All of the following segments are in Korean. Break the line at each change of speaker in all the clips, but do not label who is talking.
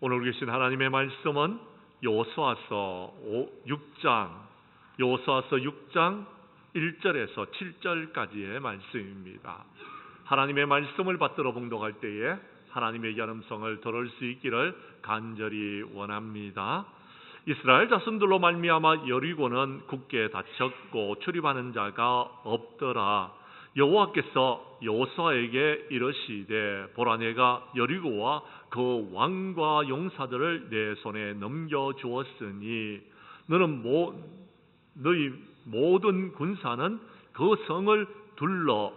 오늘 계신 하나님의 말씀은 여호수아서 6장 1절에서 7절까지의 말씀입니다. 하나님의 말씀을 받들어 봉독할 때에 하나님의 연음성을 들을 수 있기를 간절히 원합니다. 이스라엘 자손들로 말미암아 여리고는 굳게 닫혔고 출입하는 자가 없더라. 여호와께서 여호수아에게 이르시되 보라, 내가 여리고와 그 왕과 용사들을 내 손에 넘겨주었으니 너희 모든 군사는 그 성을 둘러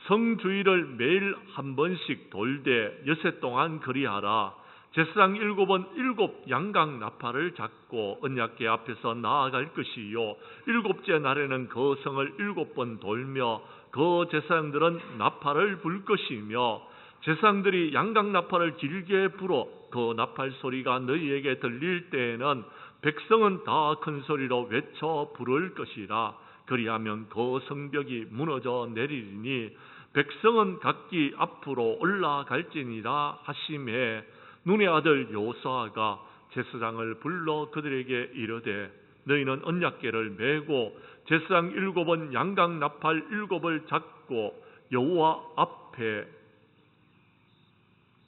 성 주위를 매일 한 번씩 돌되 여세 동안 그리하라. 제사장 7은 7 양각 나팔을 잡고 언약궤 앞에서 나아갈 것이요 7째 날에는 그 성을 7번 돌며 그 제사장들은 나팔을 불 것이며 제사장들이 양각 나팔을 길게 불어 그 나팔 소리가 너희에게 들릴 때에는 백성은 다 큰 소리로 외쳐 부를 것이라. 그리하면 그 성벽이 무너져 내리리니 백성은 각기 앞으로 올라갈지니라 하시매, 눈의 아들 여호수아가 제사장을 불러 그들에게 이르되 너희는 언약궤를 메고 제사장 7은 양각 나팔 7을 잡고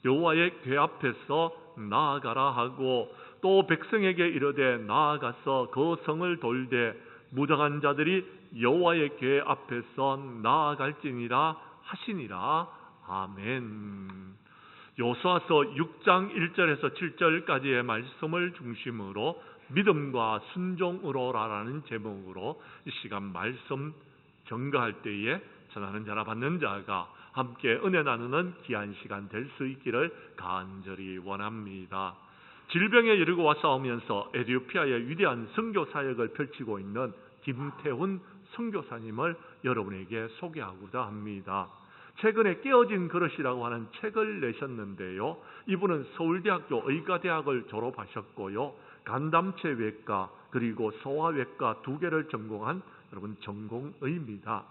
여호와의 궤 앞에서 나아가라 하고, 또 백성에게 이르되 나아가서 그 성을 돌되 무장한 자들이 여호와의 궤 앞에서 나아갈지니라 하시니라. 아멘. 여호수아서 6장 1절에서 7절까지의 말씀을 중심으로 믿음과 순종으로라는 제목으로 이 시간 말씀 전가할 때에 전하는 자나 받는 자가 함께 은혜 나누는 귀한 시간 될 수 있기를 간절히 원합니다. 질병에 이르고와 싸우면서 에티오피아의 위대한 선교 사역을 펼치고 있는 김태훈 선교사님을 여러분에게 소개하고자 합니다. 최근에 깨어진 그릇이라고 하는 책을 내셨는데요, 이분은 서울대학교 의과대학을 졸업하셨고요, 간담체외과 그리고 소아외과 2개를 전공한 여러분 전공의입니다.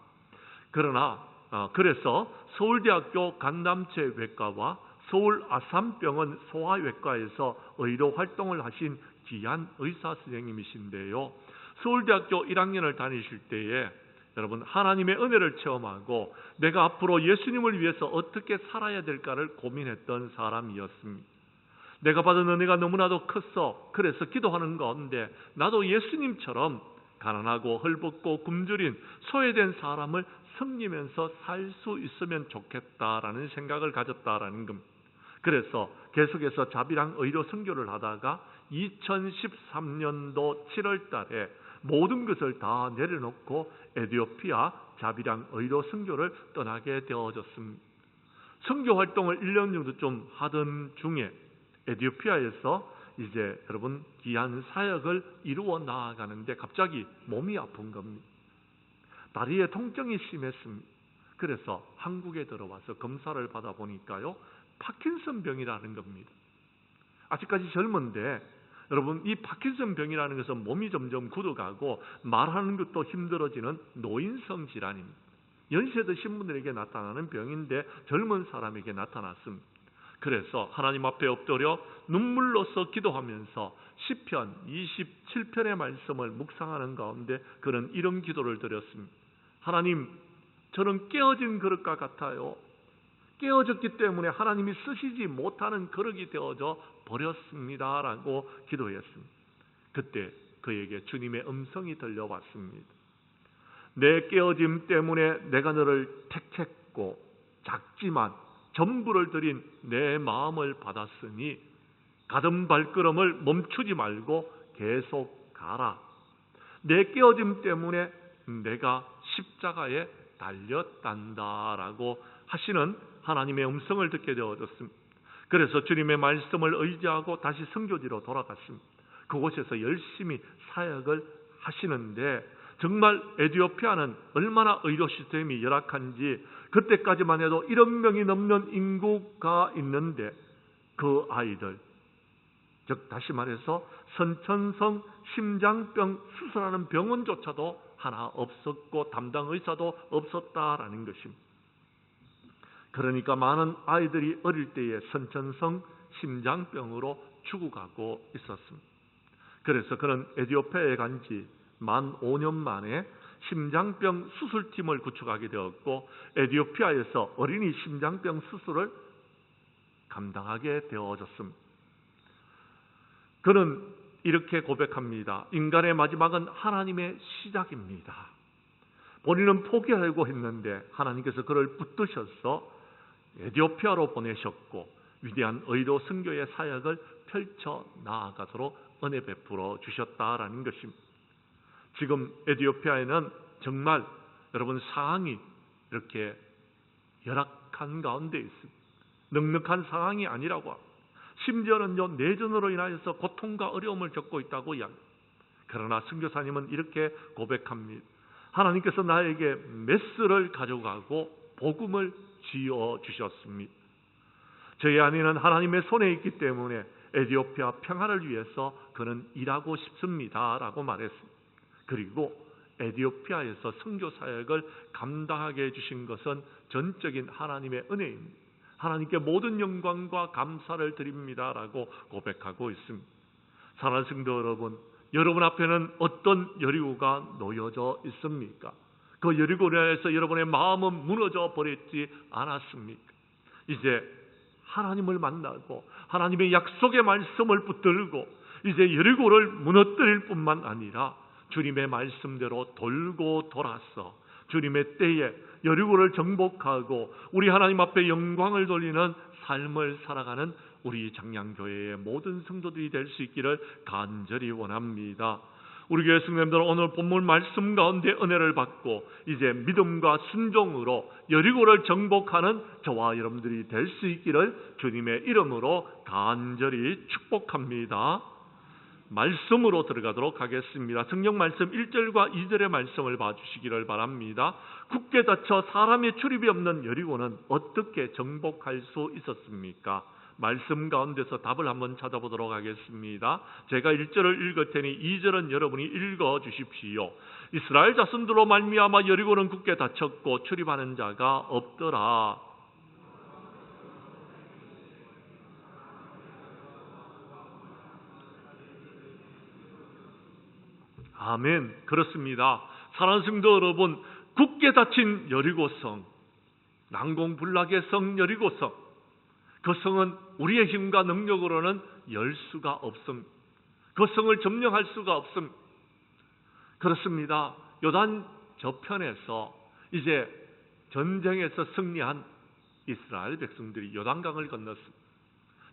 그래서 서울대학교 간담체외과와 서울 아산병원 소아외과에서 의료 활동을 하신 귀한 의사 선생님이신데요, 서울대학교 1학년을 다니실 때에 여러분 하나님의 은혜를 체험하고 내가 앞으로 예수님을 위해서 어떻게 살아야 될까를 고민했던 사람이었습니다. 내가 받은 은혜가 너무나도 컸어. 그래서 기도하는 가운데 나도 예수님처럼 가난하고 헐벗고 굶주린 소외된 사람을 섬기면서 살 수 있으면 좋겠다라는 생각을 가졌다라는 겁니다. 그래서 계속해서 자비랑 의료 선교를 하다가 2013년도 7월 달에 모든 것을 다 내려놓고 에티오피아 자비랑 의료 선교를 떠나게 되어졌습니다. 선교 활동을 1년 정도 좀 하던 중에 에티오피아에서 이제 여러분 귀한 사역을 이루어 나아가는데 갑자기 몸이 아픈 겁니다. 다리에 통증이 심했습니다. 그래서 한국에 들어와서 검사를 받아보니까요, 파킨슨 병이라는 겁니다. 아직까지 젊은데 여러분 이 파킨슨 병이라는 것은 몸이 점점 굳어가고 말하는 것도 힘들어지는 노인성 질환입니다. 연세 드신 분들에게 나타나는 병인데 젊은 사람에게 나타났습니다. 그래서 하나님 앞에 엎드려 눈물로써 기도하면서 시편 27편의 말씀을 묵상하는 가운데 그는 이런 기도를 드렸습니다. 하나님, 저는 깨어진 그릇과 같아요. 깨어졌기 때문에 하나님이 쓰시지 못하는 그릇이 되어져 버렸습니다 라고 기도했습니다. 그때 그에게 주님의 음성이 들려왔습니다. 내 깨어짐 때문에 내가 너를 택했고 작지만 전부를 들인 내 마음을 받았으니 가던 발걸음을 멈추지 말고 계속 가라. 내 깨어짐 때문에 내가 십자가에 달렸단다라고 하시는 하나님의 음성을 듣게 되어졌습니다. 그래서 주님의 말씀을 의지하고 다시 선교지로 돌아갔습니다. 그곳에서 열심히 사역을 하시는데 정말 에티오피아는 얼마나 의료 시스템이 열악한지, 그때까지만 해도 1억 명이 넘는 인구가 있는데 그 아이들, 즉 다시 말해서 선천성 심장병 수술하는 병원조차도 하나 없었고 담당 의사도 없었다라는 것입니다. 그러니까 많은 아이들이 어릴 때에 선천성 심장병으로 죽어가고 있었습니다. 그래서 그는 에티오피아에 간 지 만 5년 만에 심장병 수술팀을 구축하게 되었고 에티오피아에서 어린이 심장병 수술을 감당하게 되어졌습니다. 그는 이렇게 고백합니다. 인간의 마지막은 하나님의 시작입니다. 본인은 포기하려고 했는데 하나님께서 그를 붙드셔서 에티오피아로 보내셨고 위대한 의로 선교의 사역을 펼쳐 나아가도록 은혜 베풀어 주셨다라는 것입니다. 지금 에티오피아에는 정말 여러분 상황이 이렇게 열악한 가운데 있습니다. 넉넉한 상황이 아니라고 합니다. 심지어는요 내전으로 인하여서 고통과 어려움을 겪고 있다고 이야기합니다. 그러나 선교사님은 이렇게 고백합니다. 하나님께서 나에게 메스를 가져가고 복음을 지어 주셨습니다. 저희 아내는 하나님의 손에 있기 때문에 에티오피아 평화를 위해서 그는 일하고 싶습니다 라고 말했습니다. 그리고 에티오피아에서 선교 사역을 감당하게 해주신 것은 전적인 하나님의 은혜입니다. 하나님께 모든 영광과 감사를 드립니다 라고 고백하고 있습니다. 사랑하는 성도 여러분, 여러분 앞에는 어떤 여리고가 놓여져 있습니까? 그 여리고에서 여러분의 마음은 무너져 버렸지 않았습니까? 이제 하나님을 만나고 하나님의 약속의 말씀을 붙들고 이제 여리고를 무너뜨릴 뿐만 아니라 주님의 말씀대로 돌고 돌아서 주님의 때에 여리고를 정복하고 우리 하나님 앞에 영광을 돌리는 삶을 살아가는 우리 장량교회의 모든 성도들이 될 수 있기를 간절히 원합니다. 우리 교회 성도님들은 오늘 본문 말씀 가운데 은혜를 받고 이제 믿음과 순종으로 여리고를 정복하는 저와 여러분들이 될 수 있기를 주님의 이름으로 간절히 축복합니다. 말씀으로 들어가도록 하겠습니다. 성경 말씀 1절과 2절의 말씀을 봐주시기를 바랍니다. 굳게 닫혀 사람의 출입이 없는 여리고는 어떻게 정복할 수 있었습니까? 말씀 가운데서 답을 한번 찾아보도록 하겠습니다. 제가 1절을 읽을 테니 2절은 여러분이 읽어 주십시오. 이스라엘 자손들로 말미암아 여리고는 굳게 닫혔고 출입하는 자가 없더라. 아멘. 그렇습니다. 사랑하는 성도 여러분, 굳게 닫힌 여리고성, 난공불락의 성 여리고성, 그 성은 우리의 힘과 능력으로는 열 수가 없습니다. 그 성을 점령할 수가 없습니다. 그렇습니다. 요단 저편에서 이제 전쟁에서 승리한 이스라엘 백성들이 요단강을 건넜습니다.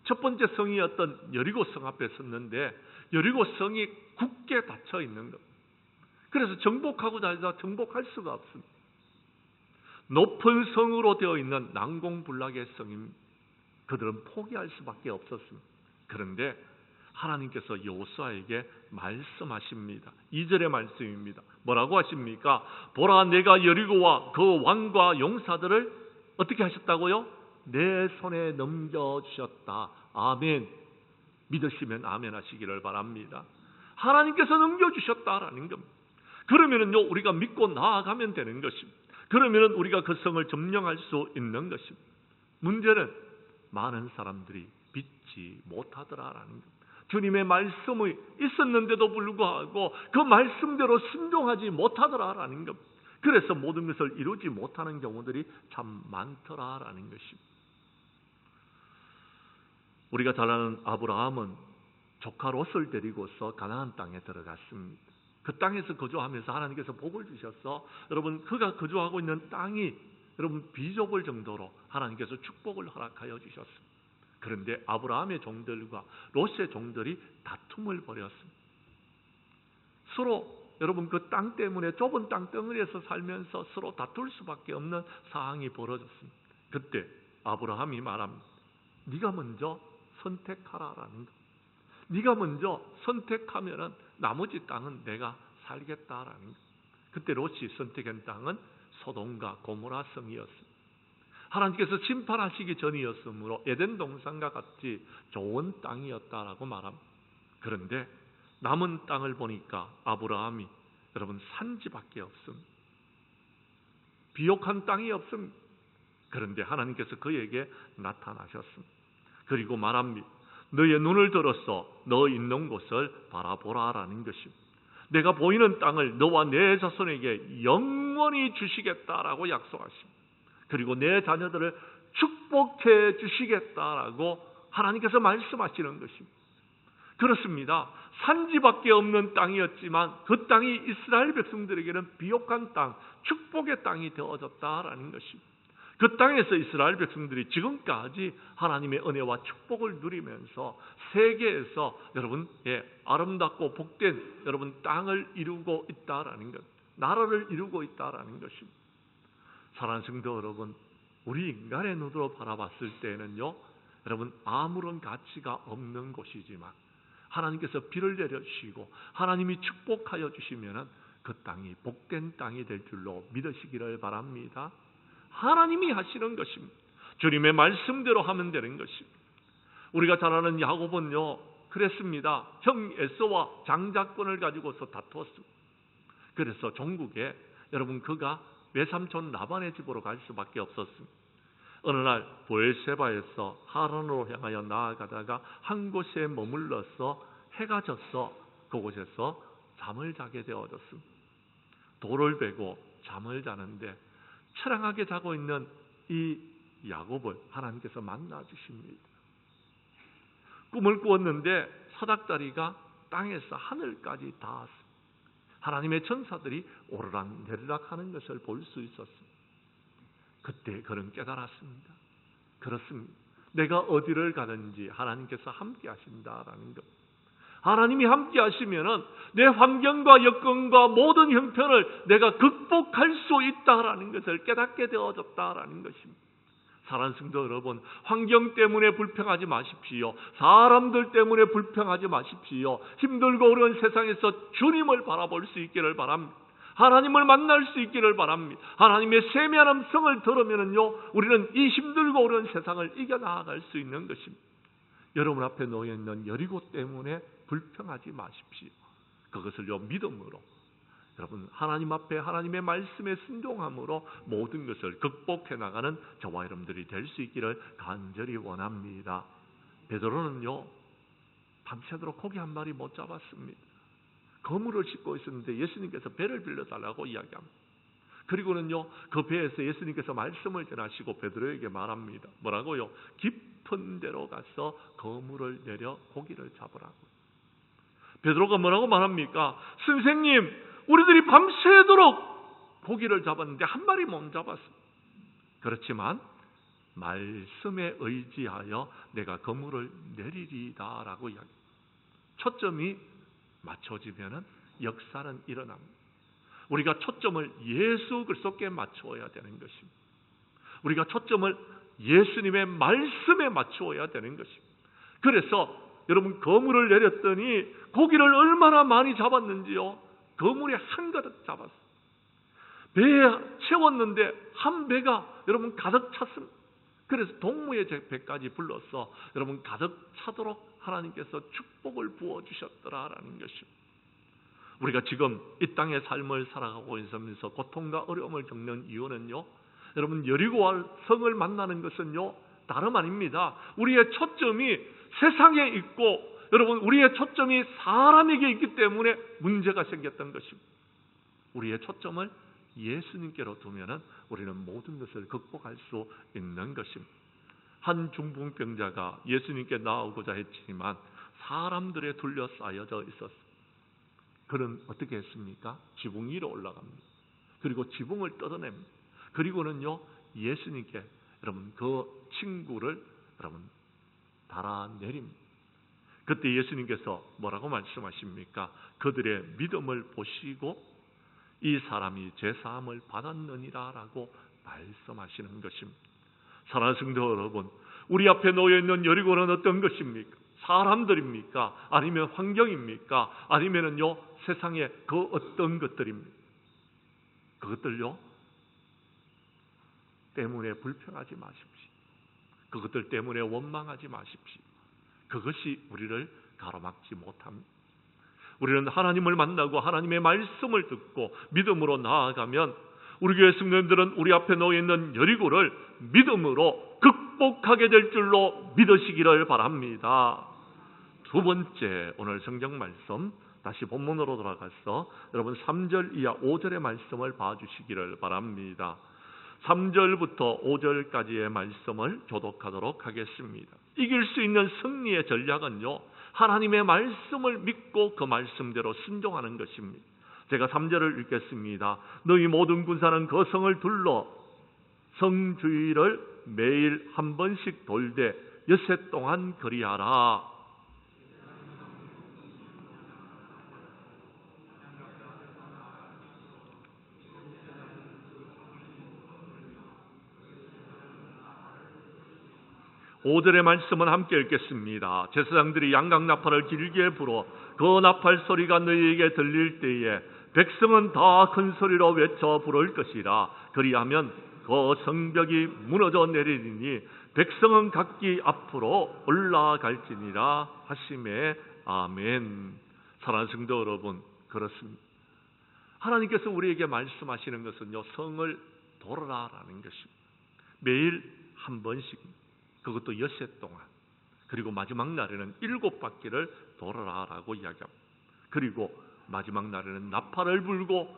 첫 번째 성이었던 여리고성 앞에 섰는데 여리고성이 굳게 닫혀 있는 것. 그래서 정복하고자 해서 정복할 수가 없습니다. 높은 성으로 되어 있는 난공불락의 성입니다. 그들은 포기할 수밖에 없었습니다. 그런데 하나님께서 여호수아에게 말씀하십니다. 2절의 말씀입니다. 뭐라고 하십니까? 보라, 내가 여리고와 그 왕과 용사들을 어떻게 하셨다고요? 내 손에 넘겨주셨다. 아멘. 믿으시면 아멘 하시기를 바랍니다. 하나님께서 넘겨주셨다라는 겁니다. 그러면은요 우리가 믿고 나아가면 되는 것입니다. 그러면은 우리가 그 성을 점령할 수 있는 것입니다. 문제는 많은 사람들이 믿지 못하더라라는 겁니다. 주님의 말씀이 있었는데도 불구하고 그 말씀대로 순종하지 못하더라라는 겁니다. 그래서 모든 것을 이루지 못하는 경우들이 참 많더라라는 것입니다. 우리가 잘 아는 아브라함은 조카 롯을 데리고서 가나안 땅에 들어갔습니다. 그 땅에서 거주하면서 하나님께서 복을 주셔서 여러분 그가 거주하고 있는 땅이 여러분 비좁을 정도로 하나님께서 축복을 허락하여 주셨습니다. 그런데 아브라함의 종들과 롯의 종들이 다툼을 벌였습니다. 서로 여러분 그 땅 때문에 좁은 땅 덩어리에서 살면서 서로 다툴 수밖에 없는 상황이 벌어졌습니다. 그때 아브라함이 말합니다. 네가 먼저 선택하라라는 것. 네가 먼저 선택하면은 나머지 땅은 내가 살겠다라는 것. 그때 롯이 선택한 땅은 소돔과 고모라 성이었습니다. 하나님께서 심판하시기 전이었으므로 에덴 동산과 같이 좋은 땅이었다라고 말합니다. 그런데 남은 땅을 보니까 아브라함이 여러분 산지밖에 없습니다. 비옥한 땅이 없습니다. 그런데 하나님께서 그에게 나타나셨습니다. 그리고 말합니다. 너의 눈을 들어서 너 있는 곳을 바라보라라는 것입니다. 내가 보이는 땅을 너와 내 자손에게 영원히 주시겠다라고 약속하십니다. 그리고 내 자녀들을 축복해 주시겠다라고 하나님께서 말씀하시는 것입니다. 그렇습니다. 산지밖에 없는 땅이었지만 그 땅이 이스라엘 백성들에게는 비옥한 땅, 축복의 땅이 되어졌다라는 것입니다. 그 땅에서 이스라엘 백성들이 지금까지 하나님의 은혜와 축복을 누리면서 세계에서 여러분 아름답고 복된 여러분 땅을 이루고 있다라는 것, 나라를 이루고 있다라는 것입니다. 사랑하는 성도 여러분, 우리 인간의 눈으로 바라봤을 때는요, 여러분 아무런 가치가 없는 곳이지만 하나님께서 비를 내려주시고 하나님이 축복하여 주시면은 그 땅이 복된 땅이 될 줄로 믿으시기를 바랍니다. 하나님이 하시는 것입니다. 주님의 말씀대로 하면 되는 것입니다. 우리가 잘 아는 야곱은요 그랬습니다. 형 에서와 장자권을 가지고서 다투었습니다. 그래서 종국에 여러분 그가 외삼촌 라반의 집으로 갈 수밖에 없었습니다. 어느 날 브엘세바에서 하란으로 향하여 나아가다가 한 곳에 머물러서 해가 져서 그곳에서 잠을 자게 되어졌습니다. 돌을 베고 잠을 자는데 처량하게 자고 있는 이 야곱을 하나님께서 만나 주십니다. 꿈을 꾸었는데 사닥다리가 땅에서 하늘까지 닿았습니다. 하나님의 천사들이 오르락 내리락 하는 것을 볼 수 있었습니다. 그때 그는 깨달았습니다. 그렇습니다. 내가 어디를 가든지 하나님께서 함께 하신다라는 것. 하나님이 함께 하시면은 내 환경과 여건과 모든 형편을 내가 극복할 수 있다라는 것을 깨닫게 되어졌다라는 것입니다. 사랑하는 성도 여러분, 환경 때문에 불평하지 마십시오. 사람들 때문에 불평하지 마십시오. 힘들고 어려운 세상에서 주님을 바라볼 수 있기를 바랍니다. 하나님을 만날 수 있기를 바랍니다. 하나님의 세미한 음성을 들으면은요, 우리는 이 힘들고 어려운 세상을 이겨나갈 수 있는 것입니다. 여러분 앞에 놓여 있는 여리고 때문에 불평하지 마십시오. 그것을요 믿음으로 여러분 하나님 앞에 하나님의 말씀에 순종함으로 모든 것을 극복해 나가는 저와 여러분들이 될 수 있기를 간절히 원합니다. 베드로는요 밤새도록 고기 한 마리 못 잡았습니다. 그물을 싣고 있었는데 예수님께서 배를 빌려달라고 이야기합니다. 그리고는요 그 배에서 예수님께서 말씀을 전하시고 베드로에게 말합니다. 뭐라고요? 깊은 데로 가서 그물을 내려 고기를 잡으라고. 베드로가 뭐라고 말합니까? 선생님, 우리들이 밤새도록 고기를 잡았는데 한 마리 못 잡았습니다. 그렇지만 말씀에 의지하여 내가 그물을 내리리다 라고 이야기합니다. 초점이 맞춰지면 역사는 일어납니다. 우리가 초점을 예수 그리스도께 맞추어야 되는 것입니다. 우리가 초점을 예수님의 말씀에 맞추어야 되는 것입니다. 그래서 여러분 그물을 내렸더니 고기를 얼마나 많이 잡았는지요. 그물에 한가득 잡았어요. 배에 채웠는데 한 배가 여러분 가득 찼습니다. 그래서 동무의 배까지 불러서 여러분 가득 차도록 하나님께서 축복을 부어주셨더라라는 것입니다. 우리가 지금 이 땅의 삶을 살아가고 있으면서 고통과 어려움을 겪는 이유는요, 여러분 여리고와 성을 만나는 것은요 다름 아닙니다. 우리의 초점이 세상에 있고 여러분 우리의 초점이 사람에게 있기 때문에 문제가 생겼던 것입니다. 우리의 초점을 예수님께로 두면은 우리는 모든 것을 극복할 수 있는 것입니다. 한 중풍병자가 예수님께 나오고자 했지만 사람들에 둘러싸여져 있었습니다. 그는 어떻게 했습니까? 지붕 위로 올라갑니다. 그리고 지붕을 뜯어냅니다. 그리고는요 예수님께 여러분 그 친구를 여러분 달아내립니다. 그때 예수님께서 뭐라고 말씀하십니까? 그들의 믿음을 보시고 이 사람이 죄사함을 받았느니라 라고 말씀하시는 것입니다. 사랑하는 성도 여러분, 우리 앞에 놓여있는 여리고는 어떤 것입니까? 사람들입니까? 아니면 환경입니까? 아니면은요 세상의 그 어떤 것들입니까? 그것들요 때문에 불평하지 마십시오. 그것들 때문에 원망하지 마십시오. 그것이 우리를 가로막지 못합니다. 우리는 하나님을 만나고 하나님의 말씀을 듣고 믿음으로 나아가면 우리 교회 성도님들은 우리 앞에 놓여 있는 여리고를 믿음으로 극복합니다. 극복하게 될 줄로 믿으시기를 바랍니다. 두 번째, 오늘 성경 말씀 다시 본문으로 돌아가서 여러분 3절 이하 5절의 말씀을 봐주시기를 바랍니다. 3절부터 5절까지의 말씀을 교독하도록 하겠습니다. 이길 수 있는 승리의 전략은요, 하나님의 말씀을 믿고 그 말씀대로 순종하는 것입니다. 제가 3절을 읽겠습니다. 너희 모든 군사는 그 성을 둘러 성 주위를 매일 한 번씩 돌되 엿새 동안 그리하라. 5절의 말씀은 함께 읽겠습니다. 제사장들이 양각나팔을 길게 불어 그 나팔 소리가 너희에게 들릴 때에 백성은 다 큰 소리로 외쳐 부를 것이라. 그리하면 그 성벽이 무너져 내리니 백성은 각기 앞으로 올라갈지니라 하시매. 아멘. 사랑하는 성도 여러분, 그렇습니다. 하나님께서 우리에게 말씀하시는 것은요, 성을 돌아라라는 것입니다. 매일 한 번씩, 그것도 엿새 동안, 그리고 마지막 날에는 7바퀴를 돌아라라고 이야기합니다. 그리고 마지막 날에는 나팔을 불고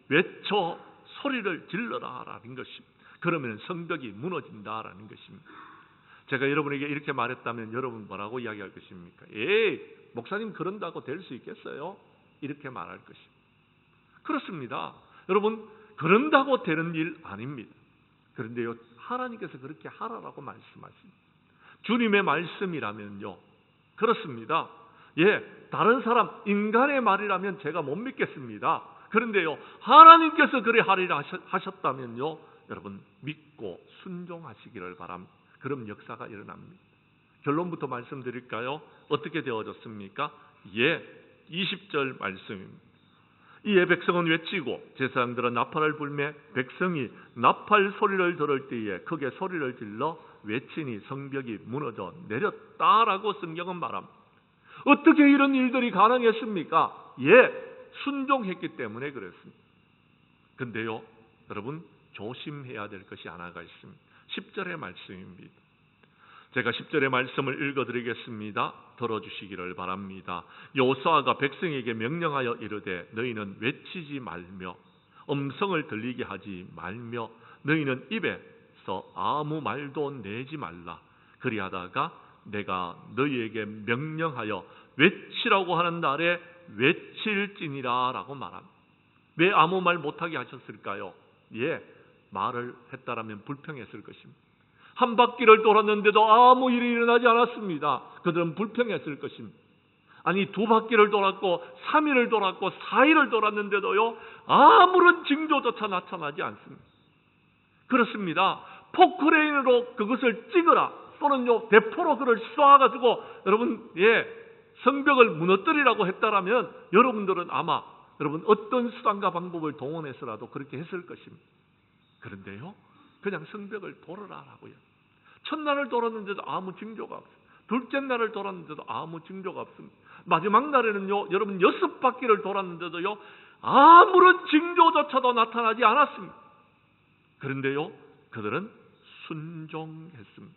외쳐 소리를 질러라라는 것입니다. 그러면 성벽이 무너진다라는 것입니다. 제가 여러분에게 이렇게 말했다면 여러분 뭐라고 이야기할 것입니까? 에이, 목사님 그런다고 될 수 있겠어요? 이렇게 말할 것입니다. 그렇습니다. 여러분, 그런다고 되는 일 아닙니다. 그런데요, 하나님께서 그렇게 하라라고 말씀하십니다. 주님의 말씀이라면요, 그렇습니다. 예, 다른 사람, 인간의 말이라면 제가 못 믿겠습니다. 그런데요, 하나님께서 그래 하리라 하셨다면요, 여러분 믿고 순종하시기를 바랍니다. 그럼 역사가 일어납니다. 결론부터 말씀드릴까요? 어떻게 되어졌습니까? 예, 20절 말씀입니다. 이에 백성은 외치고 제사장들은 나팔을 불매 백성이 나팔 소리를 들을 때에 크게 소리를 질러 외치니 성벽이 무너져 내렸다라고 성경은 말합니다. 어떻게 이런 일들이 가능했습니까? 예, 순종했기 때문에 그랬습니다. 근데요, 여러분 조심해야 될 것이 하나가 있습니다. 10절의 말씀입니다. 제가 10절의 말씀을 읽어드리겠습니다. 들어주시기를 바랍니다. 여호수아가 백성에게 명령하여 이르되 너희는 외치지 말며 음성을 들리게 하지 말며 너희는 입에서 아무 말도 내지 말라. 그리하다가 내가 너희에게 명령하여 외치라고 하는 날에 외칠지니라 라고 말합니다. 왜 아무 말 못하게 하셨을까요? 예, 말을 했다라면 불평했을 것입니다. 한 바퀴를 돌았는데도 아무 일이 일어나지 않았습니다. 그들은 불평했을 것입니다. 아니, 2바퀴를 돌았고 3일을 돌았고 4일을 돌았는데도요, 아무런 징조조차 나타나지 않습니다. 그렇습니다. 포크레인으로 그것을 찍으라 또는요 대포로 그를 쏴가지고 여러분 성벽을 무너뜨리라고 했다라면 여러분들은 아마 여러분 어떤 수단과 방법을 동원해서라도 그렇게 했을 것입니다. 그런데요, 그냥 성벽을 돌아라라고요. 첫날을 돌았는데도 아무 징조가 없습니다. 둘째 날을 돌았는데도 아무 징조가 없습니다. 마지막 날에는요, 여러분 6바퀴를 돌았는데도요, 아무런 징조조차도 나타나지 않았습니다. 그런데요, 그들은 순종했습니다.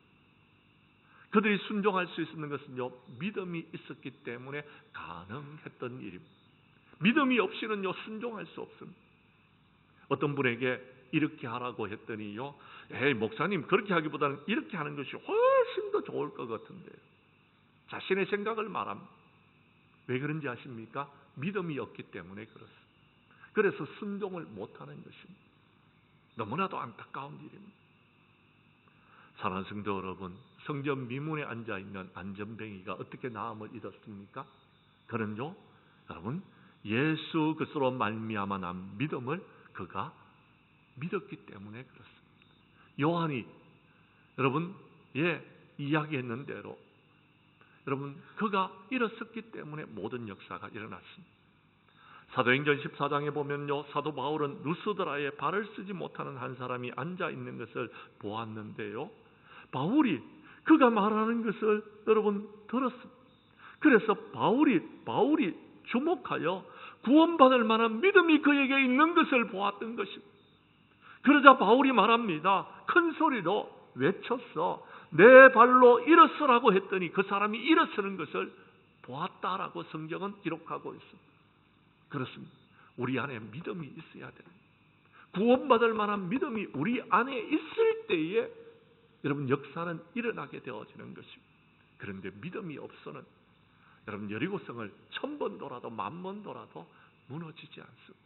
그들이 순종할 수 있는 것은요, 믿음이 있었기 때문에 가능했던 일입니다. 믿음이 없이는요, 순종할 수 없습니다. 어떤 분에게 이렇게 하라고 했더니요, 에이 목사님 그렇게 하기보다는 이렇게 하는 것이 훨씬 더 좋을 것 같은데요. 자신의 생각을 말합니다. 왜 그런지 아십니까? 믿음이 없기 때문에 그렇습니다. 그래서 순종을 못하는 것입니다. 너무나도 안타까운 일입니다. 사랑하는 성도 여러분, 성전 미문에 앉아있는 안전뱅이가 어떻게 나음을 잊었습니까? 그는요, 여러분 예수 그리스도로 말미암아 난 믿음을 그가 믿었기 때문에 그렇습니다. 요한이 여러분 이야기했는 대로 여러분 그가 일었었기 때문에 모든 역사가 일어났습니다. 사도행전 14장에 보면요, 사도 바울은 루스드라에 발을 쓰지 못하는 한 사람이 앉아 있는 것을 보았는데요, 바울이 그가 말하는 것을 여러분 들었습니다. 그래서 바울이 주목하여 구원받을 만한 믿음이 그에게 있는 것을 보았던 것입니다. 그러자 바울이 말합니다. 큰 소리로 외쳤어. 내 발로 일어서라고 했더니 그 사람이 일어서는 것을 보았다라고 성경은 기록하고 있습니다. 그렇습니다. 우리 안에 믿음이 있어야 돼요. 구원받을 만한 믿음이 우리 안에 있을 때에 여러분 역사는 일어나게 되어지는 것입니다. 그런데 믿음이 없어는 여러분 여리고성을 1000번 돌아도 10,000번 돌아도 무너지지 않습니다.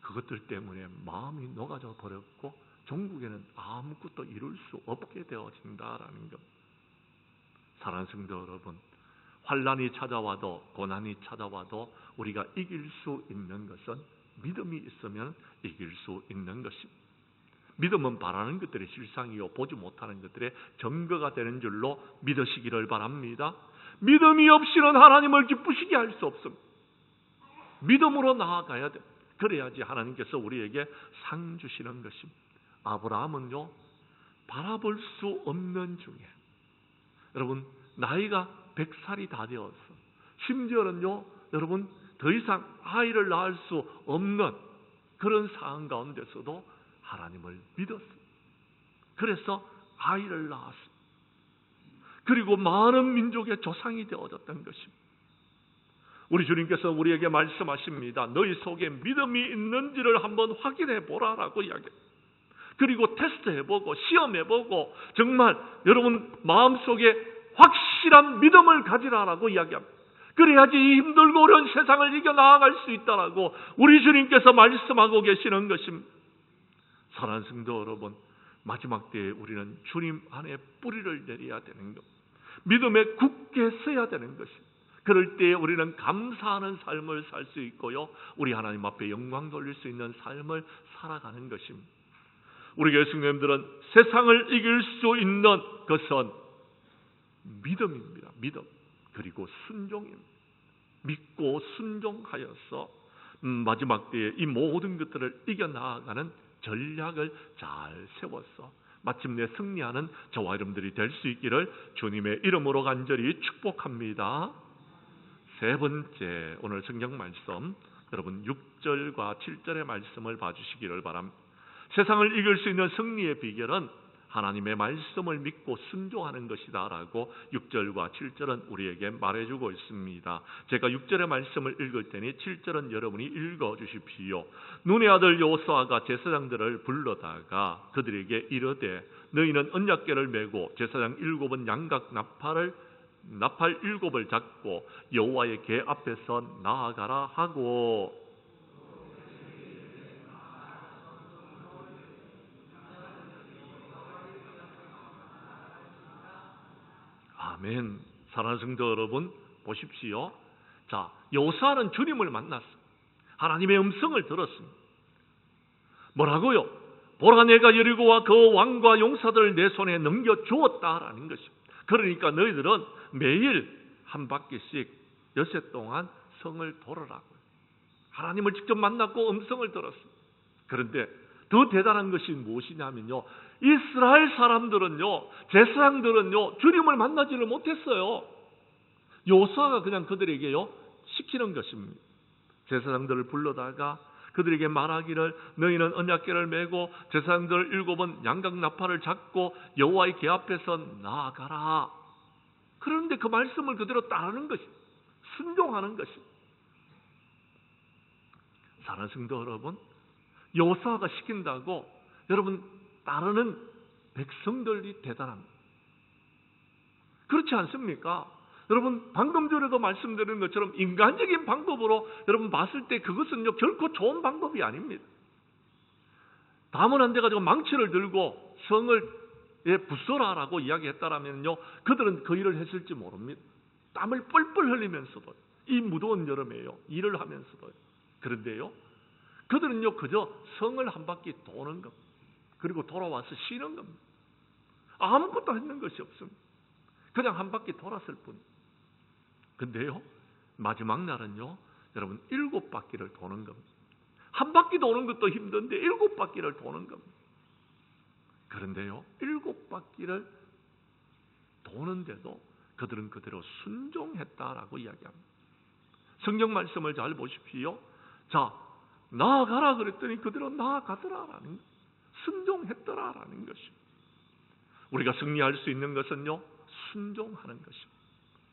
그것들 때문에 마음이 녹아져 버렸고 종국에는 아무것도 이룰 수 없게 되어진다라는 것. 사랑하는 성도 여러분, 환난이 찾아와도 고난이 찾아와도 우리가 이길 수 있는 것은 믿음이 있으면 이길 수 있는 것입니다. 믿음은 바라는 것들의 실상이요 보지 못하는 것들의 증거가 되는 줄로 믿으시기를 바랍니다. 믿음이 없이는 하나님을 기쁘시게 할 수 없습니다. 믿음으로 나아가야 돼. 그래야지 하나님께서 우리에게 상 주시는 것입니다. 아브라함은요 바라볼 수 없는 중에 여러분 나이가 100살이 다 되었어. 심지어는요 여러분 더 이상 아이를 낳을 수 없는 그런 상황 가운데서도 하나님을 믿었습니다. 그래서 아이를 낳았습니다. 그리고 많은 민족의 조상이 되어졌던 것입니다. 우리 주님께서 우리에게 말씀하십니다. 너희 속에 믿음이 있는지를 한번 확인해 보라라고 이야기합니다. 그리고 테스트해보고 시험해보고 정말 여러분 마음속에 확실한 믿음을 가지라라고 이야기합니다. 그래야지 이 힘들고 어려운 세상을 이겨나갈 수 있다라고 우리 주님께서 말씀하고 계시는 것입니다. 사랑하는 성도 여러분, 마지막 때에 우리는 주님 안에 뿌리를 내려야 되는 것, 믿음에 굳게 서야 되는 것입니다. 그럴 때에 우리는 감사하는 삶을 살 수 있고요, 우리 하나님 앞에 영광 돌릴 수 있는 삶을 살아가는 것입니다. 우리 교회 성도님들은 세상을 이길 수 있는 것은 믿음입니다. 믿음 그리고 순종입니다. 믿고 순종하여서 마지막 때에 이 모든 것들을 이겨나가는 전략을 잘 세워서 마침내 승리하는 저와 여러분들이 될 수 있기를 주님의 이름으로 간절히 축복합니다. 세 번째 오늘 성경 말씀 여러분 6절과 7절의 말씀을 봐주시기를 바랍니다. 세상을 이길 수 있는 승리의 비결은 하나님의 말씀을 믿고 순종하는 것이다 라고 6절과 7절은 우리에게 말해주고 있습니다. 제가 6절의 말씀을 읽을 테니 7절은 여러분이 읽어주십시오. 눈의 아들 여호수아가 제사장들을 불러다가 그들에게 이르되 너희는 언약궤를 메고 제사장 7은 양각 나팔 7을 잡고 여호와의 궤 앞에서 나아가라 하고 아멘. 사랑하는 성도 여러분 보십시오. 자, 여호수아는 주님을 만났습니다. 하나님의 음성을 들었습니다. 뭐라고요? 보라 내가 여리고와 그 왕과 용사들을 내 손에 넘겨주었다라는 것입니다. 그러니까 너희들은 매일 한 바퀴씩 엿새 동안 성을 돌아라고요. 하나님을 직접 만났고 음성을 들었습니다. 그런데 더 대단한 것이 무엇이냐면요, 이스라엘 사람들은요, 제사장들은요 주님을 만나지를 못했어요. 여호수아가 그냥 그들에게요 시키는 것입니다. 제사장들을 불러다가 그들에게 말하기를 너희는 언약궤를 메고 제사장들 7은 양각 나팔을 잡고 여호와의 궤 앞에서 나아가라. 그런데 그 말씀을 그대로 따르는 것이 순종하는 것이. 사랑하는 성도 여러분, 여호수아가 시킨다고 여러분 따르는 백성들이 대단합니다. 그렇지 않습니까? 여러분 방금 전에도 말씀드린 것처럼 인간적인 방법으로 여러분 봤을 때 그것은요 결코 좋은 방법이 아닙니다. 담을 한 대 가지고 망치를 들고 성을 부숴라라고 이야기했다라면요 그들은 그 일을 했을지 모릅니다. 땀을 뻘뻘 흘리면서도 이 무더운 여름에요 일을 하면서도. 그런데요 그들은요 그저 성을 한 바퀴 도는 겁니다. 그리고 돌아와서 쉬는 겁니다. 아무것도 했는 것이 없습니다. 그냥 한 바퀴 돌았을 뿐. 근데요 마지막 날은요 여러분 7바퀴를 도는 겁니다. 한 바퀴 도는 것도 힘든데 7바퀴를 도는 겁니다. 그런데요 7바퀴를 도는데도 그들은 그대로 순종했다라고 이야기합니다. 성경 말씀을 잘 보십시오. 자, 나아가라 그랬더니 그대로 나아가더라라는 것, 순종했더라라는 것입니다. 우리가 승리할 수 있는 것은요, 순종하는 것입니다.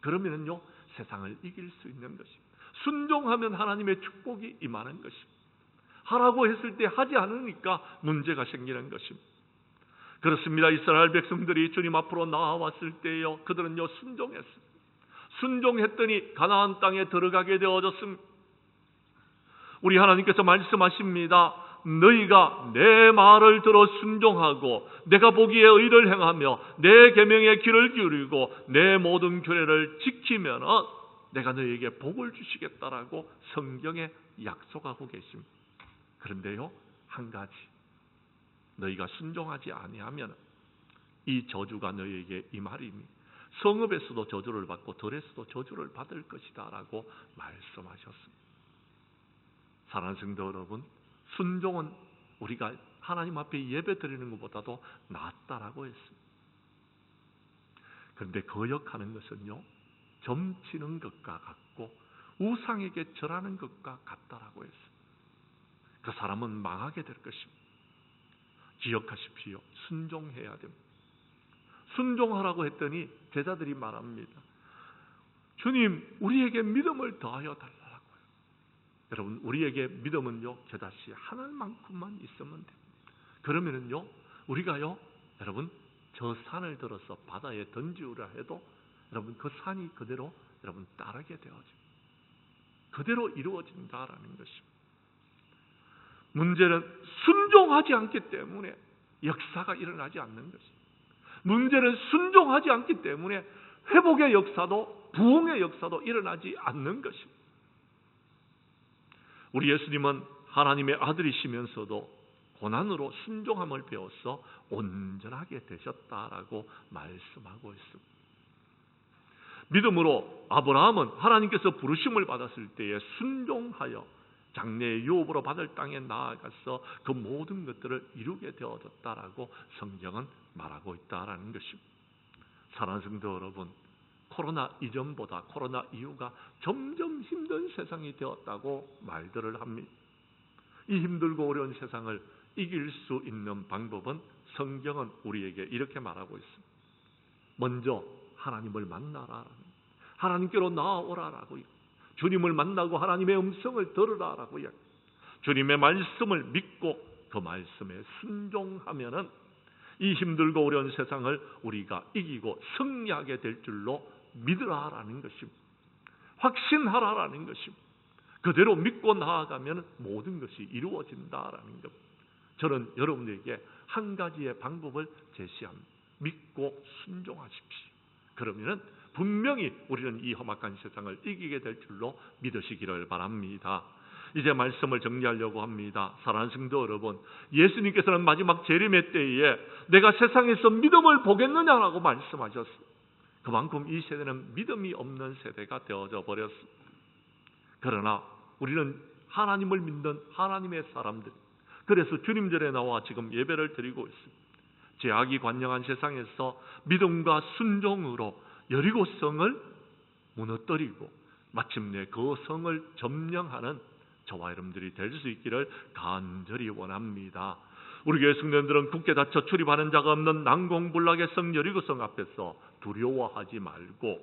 그러면은요, 세상을 이길 수 있는 것입니다. 순종하면 하나님의 축복이 임하는 것입니다. 하라고 했을 때 하지 않으니까 문제가 생기는 것입니다. 그렇습니다. 이스라엘 백성들이 주님 앞으로 나아왔을 때요, 그들은요 순종했습니다. 순종했더니 가나안 땅에 들어가게 되어졌습니다. 우리 하나님께서 말씀하십니다. 너희가 내 말을 들어 순종하고 내가 보기에 의를 행하며 내 계명에 귀를 기울이고 내 모든 규례를 지키면 내가 너희에게 복을 주시겠다라고 성경에 약속하고 계십니다. 그런데요, 한 가지, 너희가 순종하지 아니하면 이 저주가 너희에게 임하리니 성읍에서도 저주를 받고 들에서도 저주를 받을 것이다 라고 말씀하셨습니다. 사랑하는 성도 여러분, 순종은 우리가 하나님 앞에 예배 드리는 것보다도 낫다라고 했습니다. 그런데 거역하는 것은요, 점치는 것과 같고 우상에게 절하는 것과 같다라고 했습니다. 그 사람은 망하게 될 것입니다. 기억하십시오. 순종해야 됩니다. 순종하라고 했더니 제자들이 말합니다. 주님, 우리에게 믿음을 더하여 달라고요. 여러분, 우리에게 믿음은요, 겨자씨 하늘만큼만 있으면 됩니다. 그러면은요, 우리가요, 여러분, 저 산을 들어서 바다에 던지우라 해도 여러분 그 산이 그대로 여러분 따르게 되어집니다. 그대로 이루어진다라는 것입니다. 문제는 순종하지 않기 때문에 역사가 일어나지 않는 것입니다. 문제는 순종하지 않기 때문에 회복의 역사도 부흥의 역사도 일어나지 않는 것입니다. 우리 예수님은 하나님의 아들이시면서도 고난으로 순종함을 배워서 온전하게 되셨다라고 말씀하고 있습니다. 믿음으로 아브라함은 하나님께서 부르심을 받았을 때에 순종하여 장래의 유업으로 받을 땅에 나아가서 그 모든 것들을 이루게 되어졌다라고 성경은 말하고 있다라는 것입니다. 사랑하는 성도 여러분, 코로나 이전보다 코로나 이후가 점점 힘든 세상이 되었다고 말들을 합니다. 이 힘들고 어려운 세상을 이길 수 있는 방법은 성경은 우리에게 이렇게 말하고 있습니다. 먼저 하나님을 만나라, 하나님께로 나아오라라고요. 주님을 만나고 하나님의 음성을 들으라라고요. 주님의 말씀을 믿고 그 말씀에 순종하면은 이 힘들고 어려운 세상을 우리가 이기고 승리하게 될 줄로 믿으라라는 것입니다. 확신하라라는 것입니다. 그대로 믿고 나아가면 모든 것이 이루어진다라는 겁니다. 저는 여러분에게 한 가지의 방법을 제시합니다. 믿고 순종하십시오. 그러면은 분명히 우리는 이 험악한 세상을 이기게 될 줄로 믿으시기를 바랍니다. 이제 말씀을 정리하려고 합니다. 사랑하는 성도 여러분, 예수님께서는 마지막 재림의 때에 내가 세상에서 믿음을 보겠느냐라고 말씀하셨습니다. 그만큼 이 세대는 믿음이 없는 세대가 되어져 버렸습니다. 그러나 우리는 하나님을 믿는 하나님의 사람들, 그래서 주님전에 나와 지금 예배를 드리고 있습니다. 죄악이 관영한 세상에서 믿음과 순종으로 여리고성을 무너뜨리고 마침내 그 성을 점령하는 저와 여러분들이 될 수 있기를 간절히 원합니다. 우리 교회 성도님들은 굳게 닫혀 출입하는 자가 없는 난공불락의 성 여리고성 앞에서 두려워하지 말고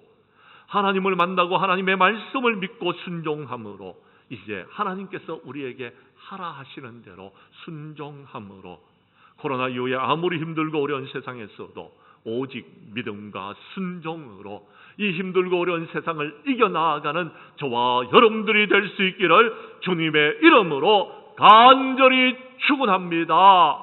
하나님을 만나고 하나님의 말씀을 믿고 순종함으로 이제 하나님께서 우리에게 하라 하시는 대로 순종함으로 코로나 이후에 아무리 힘들고 어려운 세상에서도 오직 믿음과 순종으로 이 힘들고 어려운 세상을 이겨나가는 저와 여러분들이 될 수 있기를 주님의 이름으로 간절히 축원합니다.